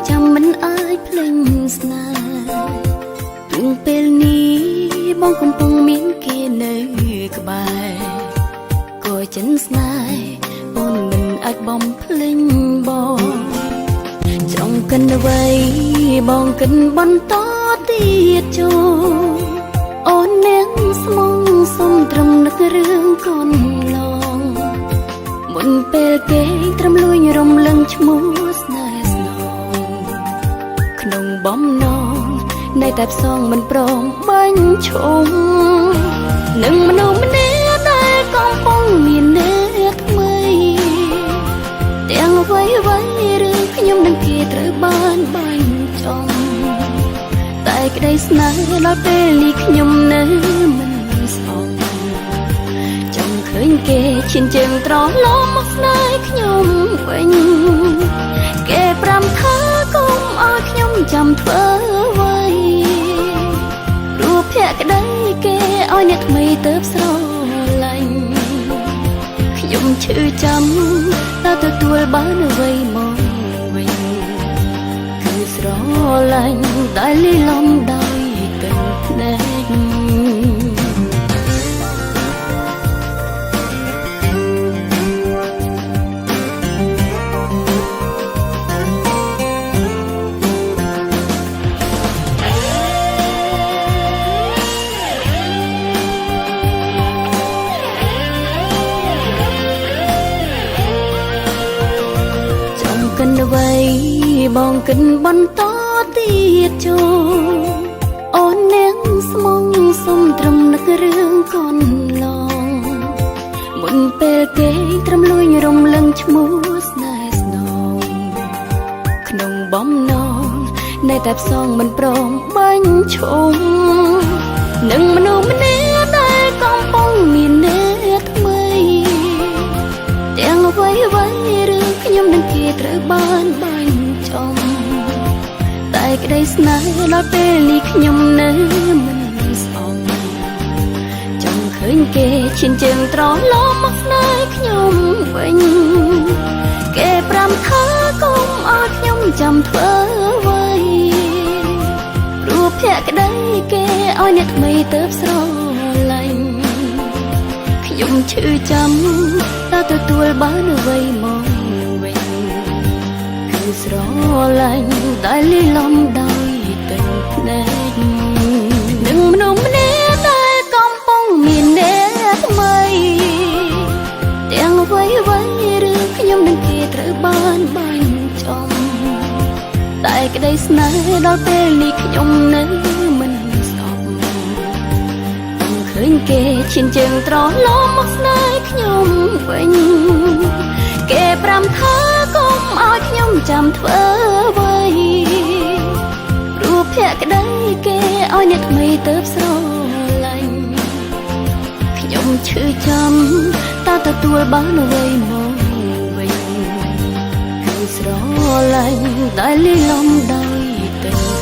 ចាំមិនអាចភ្លេចស្នេហ៍ពីពេលនេះបងកំពុងមានគេនៅក្បែរក៏ចិនស្នេហ៍អូនមិនអាចបំភ្លេចបងចង់កិនអ្វីបងកិនបន្តទៀតចូលអូននាងស្មងសុំត្រឹមនឹករឿងកូនឡងមុនពេលគេត្រឹមលួចរំលឹងឈ្មោះស្នេហ៍ស្នងក្នុងបំណងនៅតែផ្សងមិនព្រមបាញ់ឈុំនឹងមនុស្សម្នាក់ដែលកំពុងមានអ្នកថ្មីទាំងអ្វីរឿងខ្ញុំនឹងគេត្រូវបានបាញ់ចំតែក្តីស្នេហ៍ដល់ពេលនេះខ្ញុំនៅមិនស្អប់ចង់ឃើញគេឈានជើងត្រឡប់មកស្នេហ៍ខ្ញុំវិញគេប្រាំថាគុំឲ្យខ្ញុំចាំធ្វើអ្វីរូបភក្តីគេឲ្យអ្នកថ្មីទៅស្រឡាញ់ខ្ញុំឈឺចាំតើទទួលបានអ្វីមកវិញគឺស្រឡាញ់ដែលលីឡំដោយទឹកភ្នែកកិនអ្វីបងកិនបន្តទៀតចូលអូននាងស្មងសុំត្រឹមនឹករឿងកូនឡងមុនពេលគេត្រឹមលួចរំលឹងឈ្មោះស្នេហ៍ស្នងក្នុងបំណងនៅតែផ្សងមិនព្រមបាញ់ឈុំនឹងមនុស្សម្នាក់ដែលកំពុងមានអ្នកថ្មីទាំងអ្វីរឿងខ្ញុំនឹងគេត្រូវបានបាញ់ចំតែក្តីស្នេហ៍ដល់ពេលនេះខ្ញុំនៅមិនស្អប់ចង់ឃើញគេឈានជើងត្រឡប់មកស្នេហ៍ខ្ញុំវិញគេប្រាំថាគុំឲ្យខ្ញុំចាំធ្វើអ្វីរូបភក្តីគេឲ្យអ្នកថ្មីទៅស្រឡាញ់ខ្ញុំឈឺចាំតើទទួលបានអ្វីមកវិញគឺស្រឡាញ់ដែលលីឡំដោយទឹកភ្នែកនឹងមនុស្សម្នាក់ដែលកំពុងមានអ្នកថ្មីទាំងអ្វីរឿងខ្ញុំនឹងគេត្រូវបានបាញ់ចំតែក្តីស្នេហ៍ដល់ពេលនេះខ្ញុំនៅមិនស្អប់ឃើញគេឈានជើងត្រឡប់មកស្នេហ៍ខ្ញុំវិញគេប្រាំថាគុំឲ្យខ្ញុំចាំធ្វើអ្វីរូបភក្តីគេឲ្យអ្នកថ្មីទៅស្រឡាញ់ខ្ញុំឈឺចាំតើទទួលបានអ្វីមកវិញគឺស្រឡាញ់ដែលលីឡំដោយទឹក